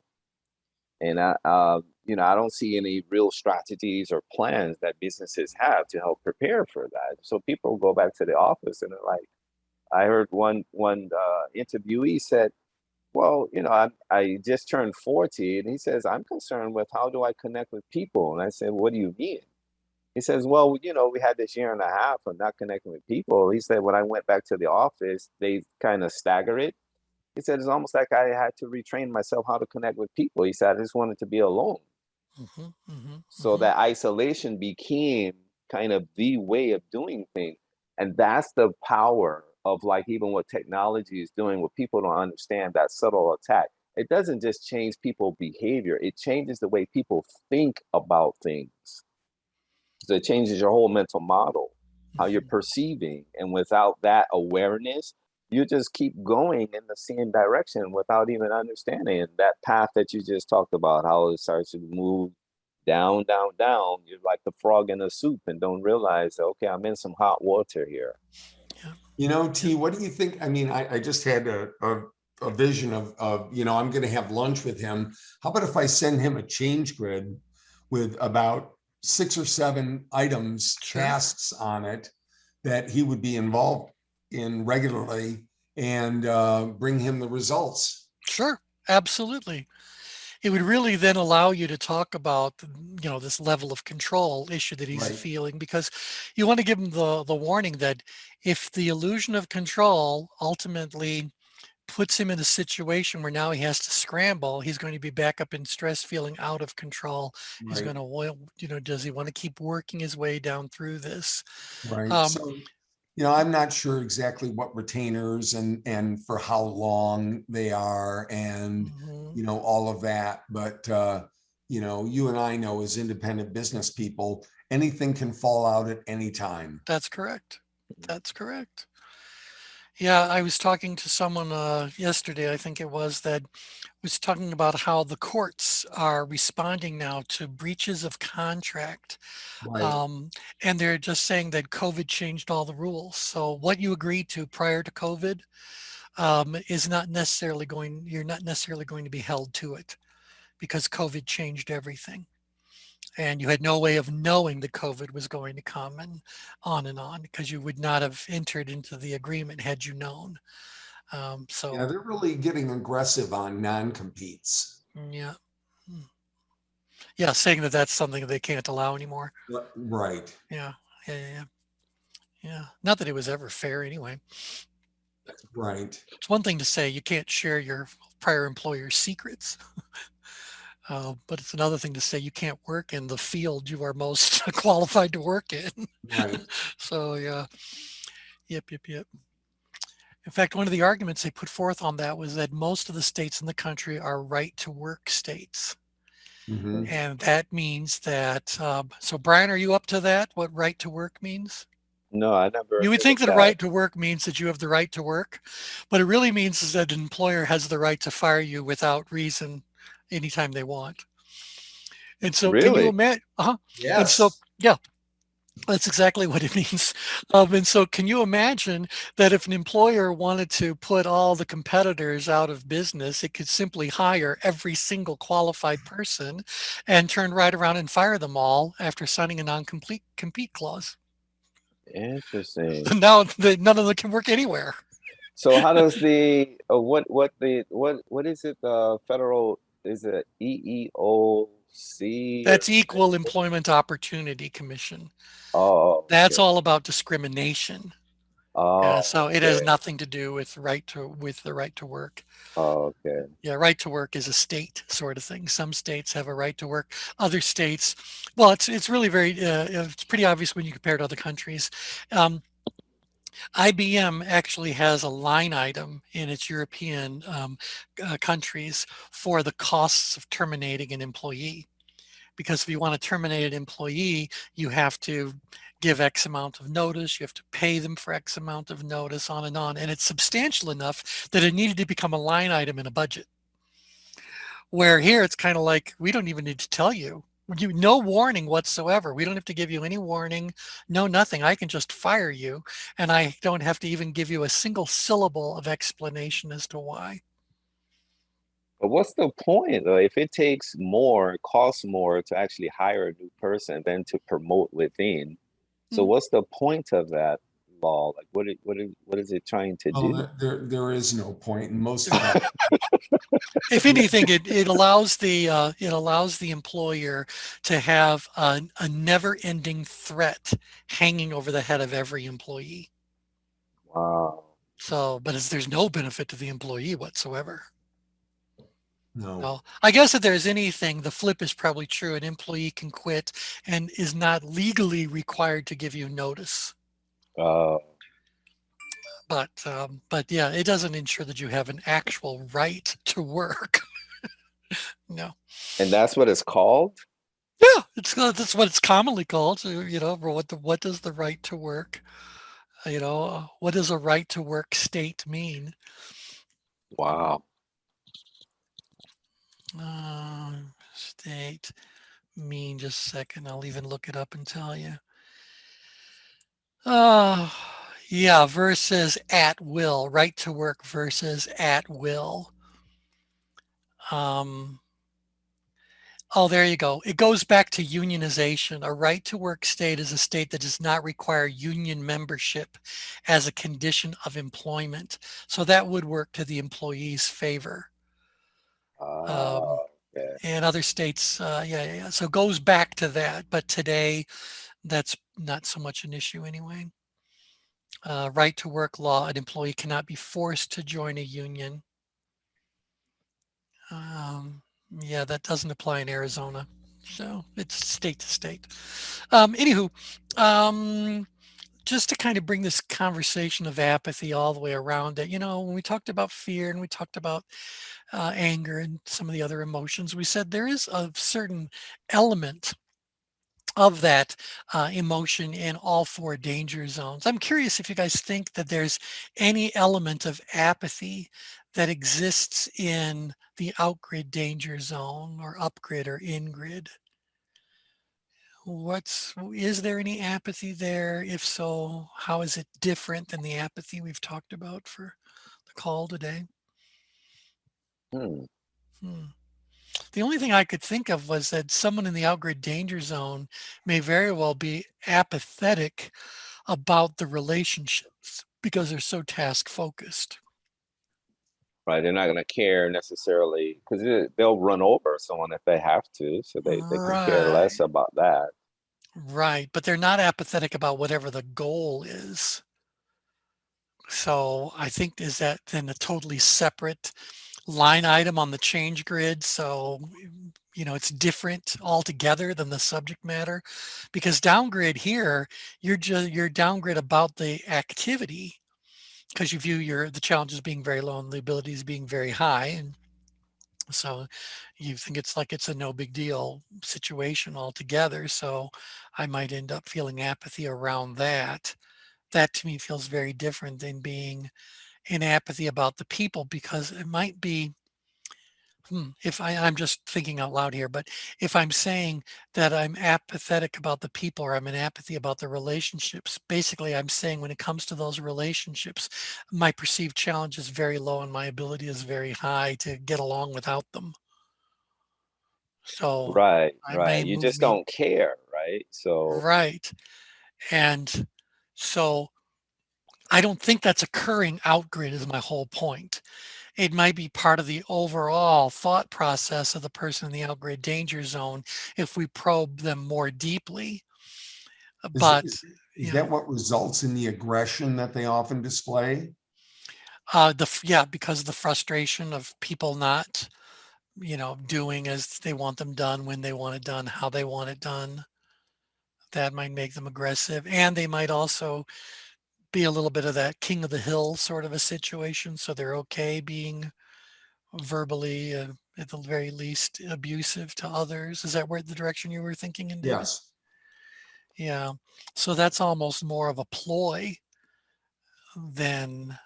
And I don't see any real strategies or plans that businesses have to help prepare for that. So people go back to the office and they're like, I heard one interviewee said, "Well, I just turned 40," and he says, "I'm concerned with how do I connect with people." And I said, "What do you mean?" He says, "Well, we had this year and a half of not connecting with people." He said, "When I went back to the office, they kind of stagger it." He said, "It's almost like I had to retrain myself how to connect with people." He said, "I just wanted to be alone." So that isolation became kind of the way of doing things. And that's the power of, like, even what technology is doing, what people don't understand, that subtle attack. It doesn't just change people's behavior, it changes the way people think about things. So it changes your whole mental model, how you're perceiving. And without that awareness, you just keep going in the same direction without even understanding that path that you just talked about, how it starts to move down, down, down. You're like the frog in the soup and don't realize, okay, I'm in some hot water here. T, what do you think? I mean, I just had a vision of, I'm going to have lunch with him. How about if I send him a change grid with about 6 or 7 items, Sure. tasks on it that he would be involved in regularly, and bring him the results? Sure. Absolutely. It would really then allow you to talk about, this level of control issue that he's Right. feeling, because you want to give him the warning that if the illusion of control ultimately puts him in a situation where now he has to scramble, he's going to be back up in stress, feeling out of control. He's Right. going to, well, does he want to keep working his way down through this? Right. Um, So, I'm not sure exactly what retainers and for how long they are, and mhm, all of that. But you and I know, as independent business people, anything can fall out at any time. that's correct. That's correct. Yeah, I was talking to someone yesterday, I think it was, that was talking about how the courts are responding now to breaches of contract. Right. Um, and they're just saying that COVID changed all the rules. So what you agreed to prior to COVID is not necessarily you're not necessarily going to be held to it, because COVID changed everything. And you had no way of knowing that COVID was going to come, and on, because you would not have entered into the agreement had you known. Yeah, So they're really getting aggressive on non-competes. yeah, mm, yeah, saying that that's something they can't allow anymore. Right. Yeah, yeah. Yeah. Not that it was ever fair anyway. Right. It's one thing to say you can't share your prior employer's secrets, but it's another thing to say you can't work in the field you are most qualified to work in. Right. So yeah, yep. In fact, one of the arguments they put forth on that was that most of the states in the country are right to work states. Hmm. And that means that, so Brian, are you up to that? What right to work means? No, I never You would heard of think that a that. right to work means that you have the right to work, but it really means is that an employer has the right to fire you without reason anytime they want. And so, can you Really? imagine? And so, Yes. yeah, that's exactly what it means. And so, can you imagine that if an employer wanted to put all the competitors out of business, it could simply hire every single qualified person and turn right around and fire them all after signing a non-complete compete clause. Interesting. Now, none of them can work anywhere. So how does the what is it, the federal, is it EEOC or That's something? Equal Employment Opportunity Commission. Oh, That's okay. all about discrimination. Yeah, Oh, so it has okay. nothing to do with the right to work. Oh, okay. Yeah, right to work is a state sort of thing. Some states have a right to work. Other states, well, it's really very it's pretty obvious when you compare to other countries. Um, IBM actually has a line item in its European countries for the costs of terminating an employee. Because if you want to terminate an employee, you have to give X amount of notice, you have to pay them for X amount of notice, on and on. And it's substantial enough that it needed to become a line item in a budget. Where here it's kind of like, we don't even need to tell you. No warning whatsoever. We don't have to give you any warning, no nothing. I can just fire you, and I don't have to even give you a single syllable of explanation as to why. But what's the point though? If it takes more, costs more to actually hire a new person than to promote within. So Mm. what's the point of that law? Like what is it trying to Well, do? there is no point, and most of that. If anything, it allows the employer to have a never-ending threat hanging over the head of every employee. Wow. So, but there's no benefit to the employee whatsoever. No. No, I guess if there's anything, the flip is probably true. An employee can quit and is not legally required to give you notice. Uh, But yeah, it doesn't ensure that you have an actual right to work. No. and that's what it's called? Yeah, that's what it's commonly called. So, what does the right to work? What does a right to work state mean? Wow. State mean, just a second. I'll even look it up and tell you. Yeah, versus at will, right to work versus at will. Oh, there you go. It goes back to unionization. A right to work state is a state that does not require union membership as a condition of employment. So that would work to the employee's favor. Um, Okay. and other states, yeah. So it goes back to that. But today, that's not so much an issue anyway. Right to work law, an employee cannot be forced to join a union. Yeah, that doesn't apply in Arizona. So it's state to state. Anywho, just to kind of bring this conversation of apathy all the way around it, when we talked about fear and we talked about anger and some of the other emotions, we said there is a certain element of that emotion in all four danger zones. I'm curious if you guys think that there's any element of apathy that exists in the outgrid danger zone or upgrid or ingrid. Is there any apathy there? If so, how is it different than the apathy we've talked about for the call today? Hmm. The only thing I could think of was that someone in the outgrid danger zone may very well be apathetic about the relationships because they're so task focused. Right. They're not going to care necessarily because they'll run over someone if they have to. So they can care Right, less about that. right. But they're not apathetic about whatever the goal is. So I think is that then a totally separate line item on the change grid. So, it's different altogether than the subject matter, because downgrid here, you're downgrid about the activity because you view the challenges being very low and the abilities being very high. And so you think it's a no big deal situation altogether. So I might end up feeling apathy around that. That to me feels very different than being in apathy about the people, because it might be, if I'm just thinking out loud here, but if I'm saying that I'm apathetic about the people or I'm in apathy about the relationships, basically I'm saying when it comes to those relationships, my perceived challenge is very low and my ability is very high to get along without them. So Right. I may Right. You move just me don't care. Right. So, right. And so I don't think that's occurring outgrid is my whole point. It might be part of the overall thought process of the person in the outgrid danger zone if we probe them more deeply. Is, But, is that what results in the aggression that they often display? because of the frustration of people not, doing as they want them done, when they want it done, how they want it done, that might make them aggressive. And they might also be a little bit of that king of the hill sort of a situation. So they're okay being verbally, at the very least, abusive to others. Is that where the direction you were thinking in, David? Yes. Yeah. So that's almost more of a ploy than,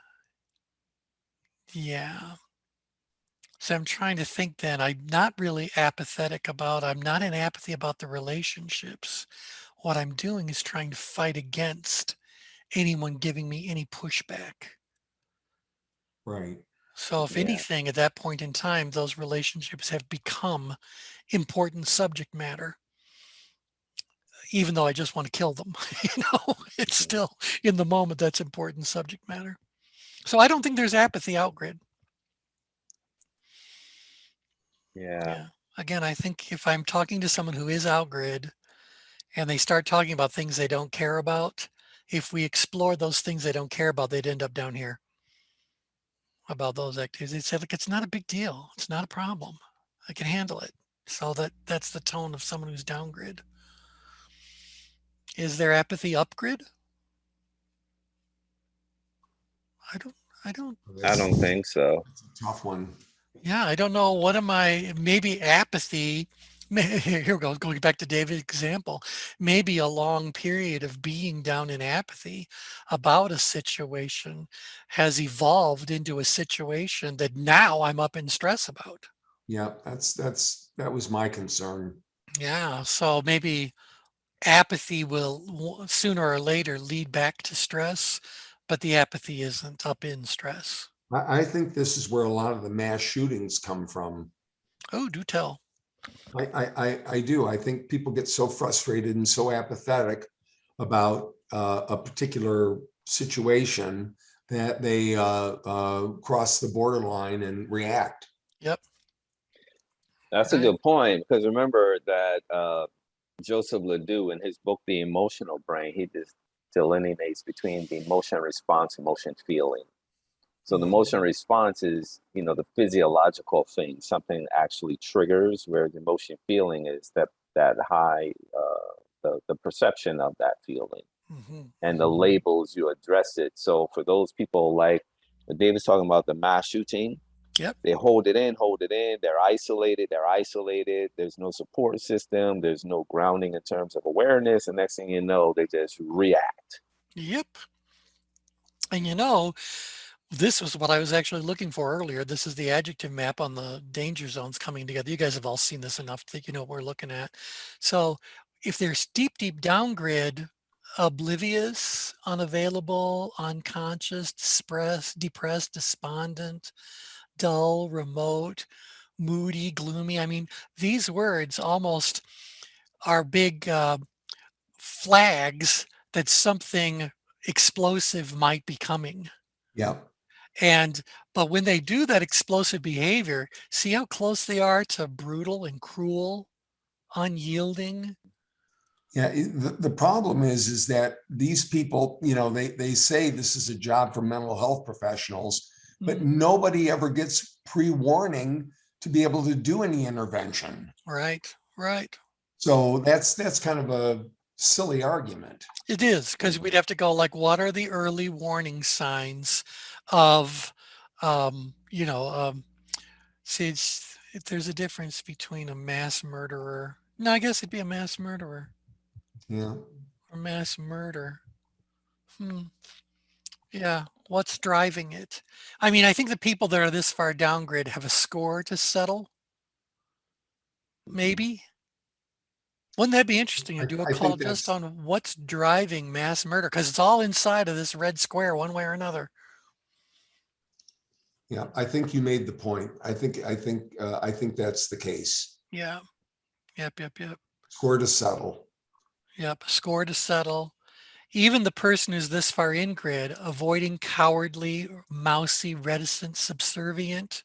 yeah. So I'm trying to think then, I'm not really apathetic about, I'm not in apathy about the relationships. What I'm doing is trying to fight against anyone giving me any pushback. Right. So if Yeah. anything, at that point in time, those relationships have become important subject matter, even though I just want to kill them. It's still in the moment that's important subject matter. So I don't think there's apathy out grid. Yeah. Again, I think if I'm talking to someone who is out grid and they start talking about things they don't care about, if we explore those things they don't care about, they'd end up down here about those activities. They'd say, look, it's not a big deal. It's not a problem. I can handle it. So that's the tone of someone who's down grid. Is there apathy up grid? I don't, I don't think so. It's a tough one. yeah, I don't know. What am I, maybe apathy, here we go, going back to David's example, maybe a long period of being down in apathy about a situation has evolved into a situation that now I'm up in stress about. Yeah, that was my concern. Yeah, so maybe apathy will sooner or later lead back to stress, but the apathy isn't up in stress. I think this is where a lot of the mass shootings come from. Oh, do tell. I do. I think people get so frustrated and so apathetic about a particular situation that they cross the borderline and react. Yep. That's a Right. good point, because remember that Joseph Ledoux in his book, The Emotional Brain, he just delineates between the emotion response, emotion feeling. So the emotion response is, the physiological thing, something actually triggers, where the emotion feeling is that high, the perception of that feeling Mhm. and the labels you address it. So for those people like David's talking about the mass shooting, Yep. they hold it in, they're isolated, there's no support system, there's no grounding in terms of awareness, and next thing you know, they just react. Yep. And this was what I was actually looking for earlier. This is the adjective map on the danger zones coming together. You guys have all seen this enough that you know what we're looking at. So if there's deep, deep down grid, oblivious, unavailable, unconscious, depressed, despondent, dull, remote, moody, gloomy. I mean, these words almost are big flags that something explosive might be coming. Yeah. But when they do that explosive behavior, see how close they are to brutal and cruel, unyielding. Yeah, the problem is that these people, they say this is a job for mental health professionals, but nobody ever gets pre-warning to be able to do any intervention. Right. So that's kind of a silly argument. It is, because we'd have to go like, what are the early warning signs of, see, if there's a difference between a mass murderer. No, I guess it'd be a mass murderer Yeah. or mass murder. Yeah. What's driving it? I mean, I think the people that are this far down grid have a score to settle. Maybe. Wouldn't that be interesting to do a I call think just that's, on what's driving mass murder? Because it's all inside of this red square one way or another. yeah, I think you made the point. I think that's the case. Yeah. Yep. Score to settle. Yep. Score to settle. Even the person who's this far in grid, avoiding, cowardly, mousy, reticent, subservient.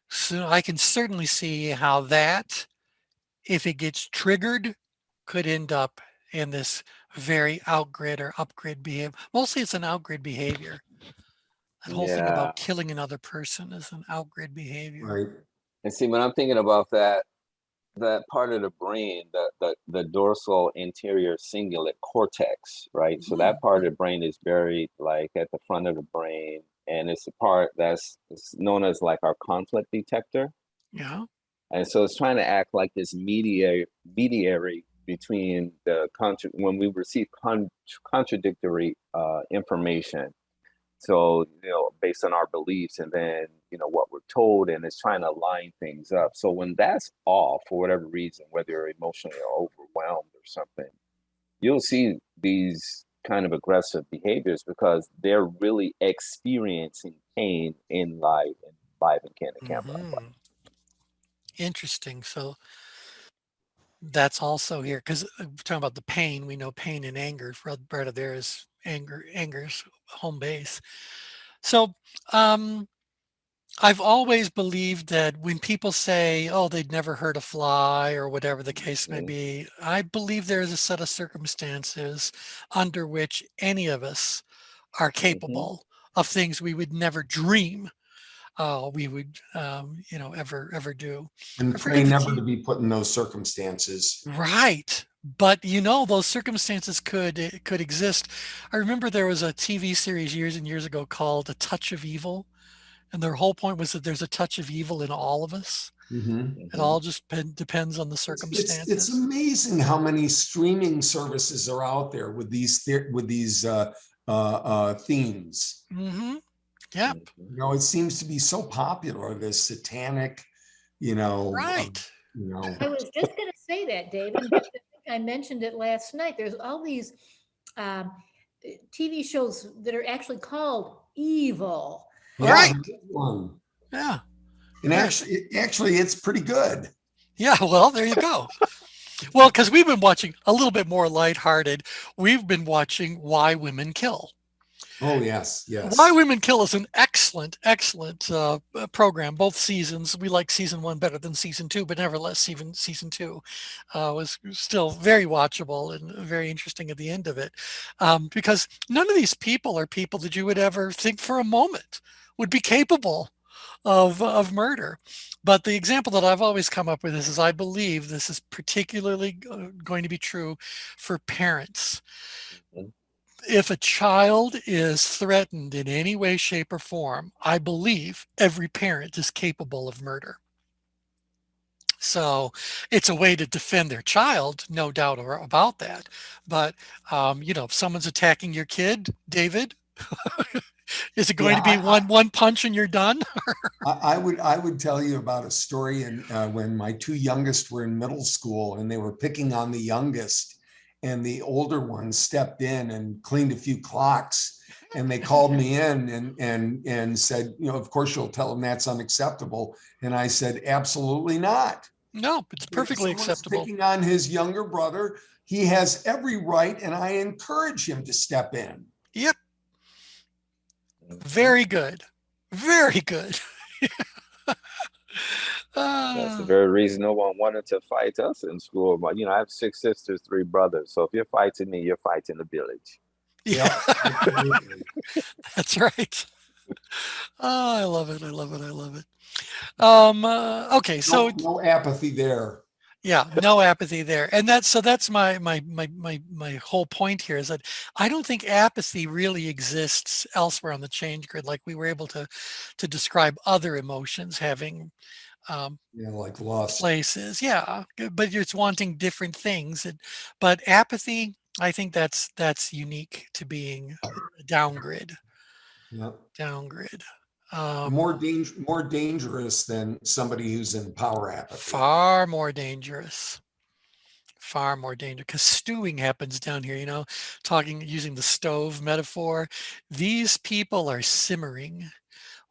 So I can certainly see how that, if it gets triggered, could end up in this very outgrid or upgrid behavior. Mostly it's an outgrid behavior. That whole thing Yeah. about killing another person is an outgrid behavior. Right. And see, when I'm thinking about that, that part of the brain, the dorsal anterior cingulate cortex, right? So that Mm, part of the brain is buried like at the front of the brain, and it's the part that's it's known as like our conflict detector. yeah. And so it's trying to act like this mediary between the when we receive contradictory information. So, based on our beliefs and then, what we're told, and it's trying to line things up. So when that's off for whatever reason, whether you're emotionally overwhelmed or something, you'll see these kind of aggressive behaviors because they're really experiencing pain in life and live and can life. Hmm. Interesting. So that's also here because we're talking about the pain. We know pain and anger. Right of there is anger. Anger's home base. So I've always believed that when people say, "Oh, they'd never hurt a fly," or whatever the case may Mhm, be, I believe there is a set of circumstances under which any of us are mhm. capable of things we would never dream we would ever do. I And pray forget the never to be put in those circumstances. right, but those circumstances could exist. I remember there was a TV series years and years ago called A Touch of Evil, and their whole point was that there's a touch of evil in all of us. Mhm. It Mhm. all just depends on the It's circumstances. amazing how many streaming services are out there with these themes. Hmm. Yep. It seems to be so popular, this satanic, you know, uh, Right. you know, I was just going to say that, Dave. In fact, I think I mentioned it last night. There's all these um, TV shows that are actually called evil. All yeah, right. Um, there's one. Yeah. And Yeah. actually, it's pretty good. Yeah. Well, there you go. Well, because we've been watching a little bit more lighthearted. We've been watching Why Women Kill. Oh, yes, Why yes. Women Kill is an excellent, excellent program. Both seasons. We like season one better than season two, but nevertheless, even season two was still very watchable and very interesting at the end of it, because none of these people are people that you would ever think for a moment would be capable of murder. But the example that I've always come up with is I believe this is particularly going to be true for parents. Mhm. If a child is threatened in any way, shape, or form, I believe every parent is capable of murder. So it's a way to defend their child, no doubt about that. But if someone's attacking your kid, David, is it going Yeah, to be one punch and you're done? I would tell you about a story when my two youngest were in middle school and they were picking on the youngest, and the older one stepped in and cleaned a few clocks. And they called me in and said, of course you'll tell them that's unacceptable. And I said, absolutely not. No, it's If perfectly someone's acceptable. picking on his younger brother, he has every right, and I encourage him to step in. Yep, Mhm. very good, very good. That's the uh, very reason no one wanted to fight us in school. But I have 6 sisters, 3 brothers. So if you're fighting me, you're fighting the village. yeah, Yep, absolutely. that's right. Oh, I love it. I love it. I love it. Okay, so No apathy there. yeah, no apathy there, and that's my whole point here is that I don't think apathy really exists elsewhere on the change grid. Like we were able to describe other emotions having Like lust. places, yeah, but it's wanting different things. But apathy, I think that's unique to being downgrid, Yep. downgrid. More dangerous than somebody who's in power apathy. Far more dangerous. Far more dangerous because stewing happens down here, talking using the stove metaphor. These people are simmering.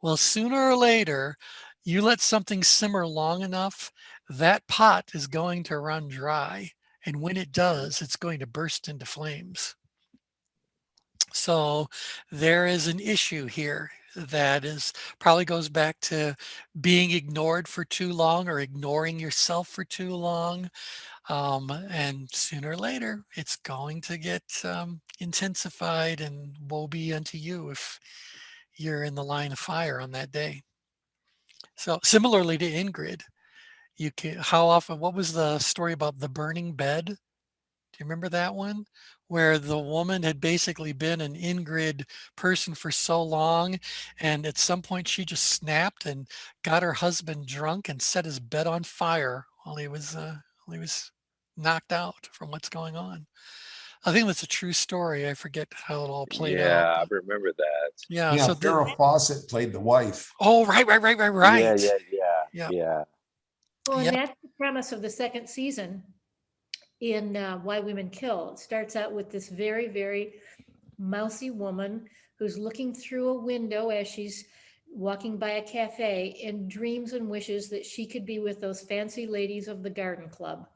Well, sooner or later, you let something simmer long enough, that pot is going to run dry. And when it does, it's going to burst into flames. So there is an issue here that is probably goes back to being ignored for too long or ignoring yourself for too long. And sooner or later, it's going to get intensified, and woe be unto you if you're in the line of fire on that day. So similarly to Ingrid, how often, what was the story about the burning bed? Do you remember that one? Where the woman had basically been an Ingrid person for so long, and at some point she just snapped and got her husband drunk and set his bed on fire while he was knocked out from what's going on. I think that's a true story. I forget how it all played out. Yeah, I remember that. Yeah. Yeah, So Farrah Fawcett played the wife. oh, right. Yeah, yeah, yeah, Yeah. yeah. Well, and Yep. that's the premise of the second season in Why Women Kill. It starts out with this very, very mousy woman who's looking through a window as she's walking by a cafe and dreams and wishes that she could be with those fancy ladies of the garden club.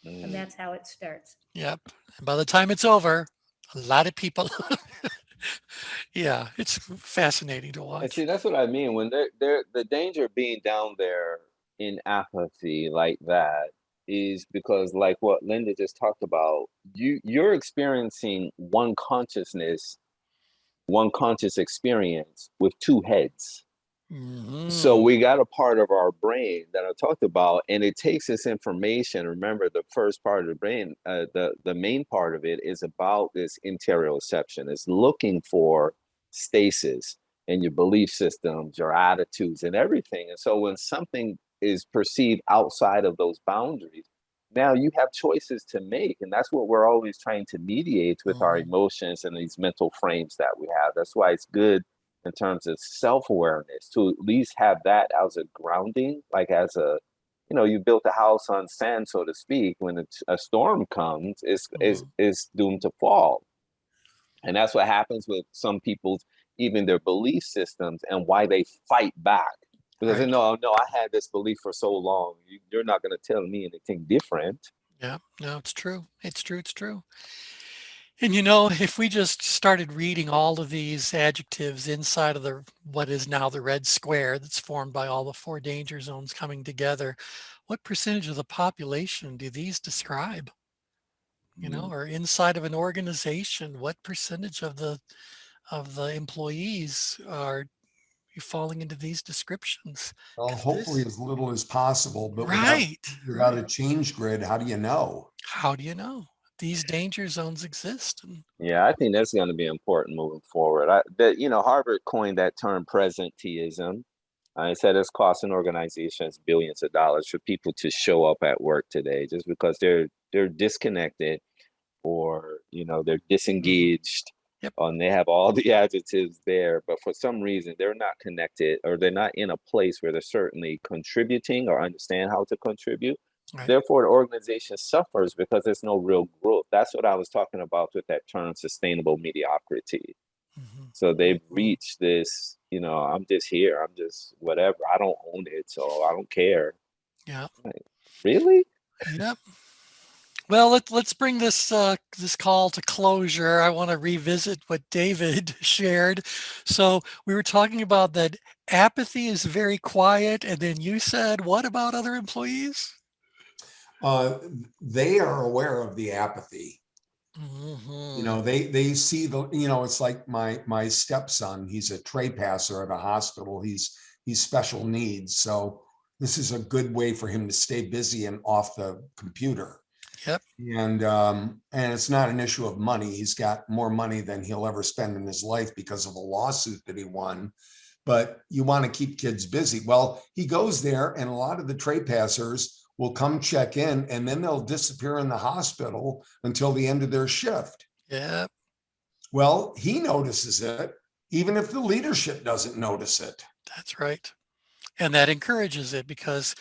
And Mm. that's how it starts. Yep. And by the time it's over, a lot of people. Yeah, it's fascinating to And watch. see, that's what I mean. When they're the danger of being down there in apathy like that is because, like what Linda just talked about, you're experiencing one consciousness, one conscious experience with two heads. So Mhm. we got a part of our brain that I talked about, and it takes this information. Remember, the first part of the brain, the main part of it is about this interoception. It's looking for stasis in your belief systems, your attitudes, and everything. And so when something is perceived outside of those boundaries, now you have choices to make, and that's what we're always trying to mediate with our Mhm. emotions and these mental frames that we have. That's why it's good in terms of self-awareness to at least have that as a grounding, like as a, you built a house on sand, so to speak. When a storm comes, Mhm. it's doomed to fall. And that's what happens with some people's, even their belief systems, and why they fight back, because they Right. know, no, I had this belief for so long, you're not going to tell me anything different. Yeah. No, it's true. It's true. It's true. And if we just started reading all of these adjectives inside of the what is now the red square that's formed by all the four danger zones coming together, what percentage of the population do these describe? Mm. Or inside of an organization, what percentage of the employees are falling into these descriptions? Well, 'Cause hopefully this, as little as possible, but without right, without a right. change grid, how do you know? How do you know? These danger zones exist. And Yeah, I think that's going to be important moving forward. Harvard coined that term presenteeism. It said it's costing organizations billions of dollars for people to show up at work today just because they're disconnected, or they're Mhm. disengaged, Yep. and they have all the adjectives there, but for some reason they're not connected, or they're not in a place where they're certainly contributing or understand how to contribute. Right. Therefore, the organization suffers because there's no real growth. That's what I was talking about with that term, sustainable mediocrity. Mhm. So they've Mhm. reached this, I'm just here, I'm just whatever, I don't own it, so I don't care. Yeah. Like, really? Yep. Well, let's bring this call to closure. I want to revisit what David shared. So we were talking about that apathy is very quiet, and then you said, what about other employees? Uh, they are aware of the apathy. Mhm. They see it's like my stepson. He's a tray passer at a hospital. He's special needs, so this is a good way for him to stay busy and off the computer. Yep. And it's not an issue of money. He's got more money than he'll ever spend in his life because of a lawsuit that he won. But you want to keep kids busy. Well, he goes there, and a lot of the tray passers will come check in, and then they'll disappear in the hospital until the end of their shift. Yep. Well, he notices it, even if the leadership doesn't notice it. That's right. And that encourages it because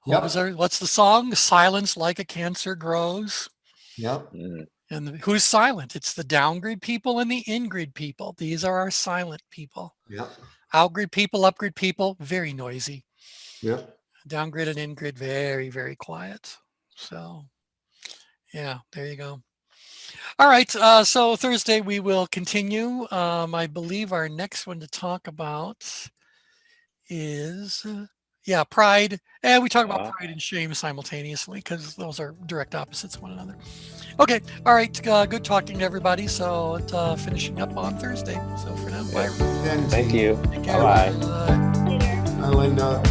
Yep. what's the song? Silence like a cancer grows. Yep. Mm. And who's silent? It's the downgrade people and the ingrid people. These are our silent people. Yep. Outgrid people, upgrid people, very noisy. Yep. Downgrid and ingrid, very, very quiet. So, yeah, there you go. All right. So Thursday we will continue. I believe our next one to talk about is, pride. And we talk about Uh, pride and shame simultaneously because those are direct opposites of one another. Okay. All right. Good talking to everybody. So finishing up on Thursday. So for now, bye. Thank you. Take care. Bye. Bye. Linda.